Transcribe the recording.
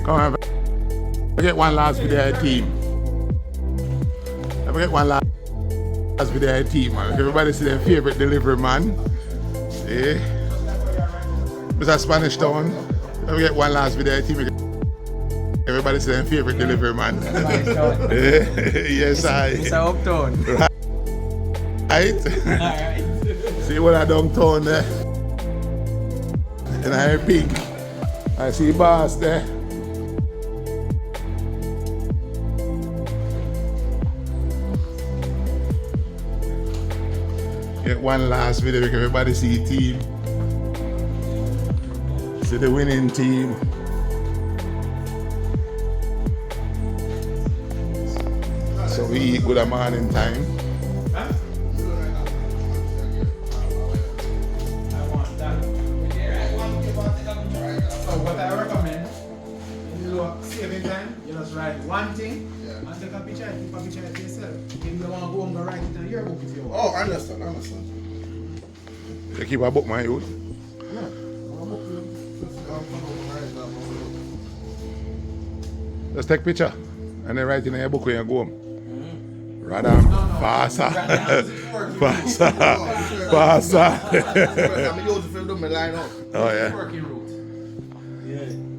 Come on, I get one last video team. I get one last video team, man. Everybody see their favorite delivery man. Eh? Mr. Spanish Town. I get one last video team. Everybody see their favorite delivery man. Yes, I. Mr. Uptown. Right? Alright. See what I downtown there? And I pink. I see boss there. Get one last video because everybody see team. See the winning team. So we eat good a morning time. What I recommend, saving time, you just write one thing and take a picture, keep a picture of yourself. If you want to go and go write it in your book if you want. Oh, I understand. You keep a book, my youth. Just take picture and then write in your book when you go home. Rather faster. Faster. Faster. I'm using for them line up. Oh yeah. Working route. Yeah.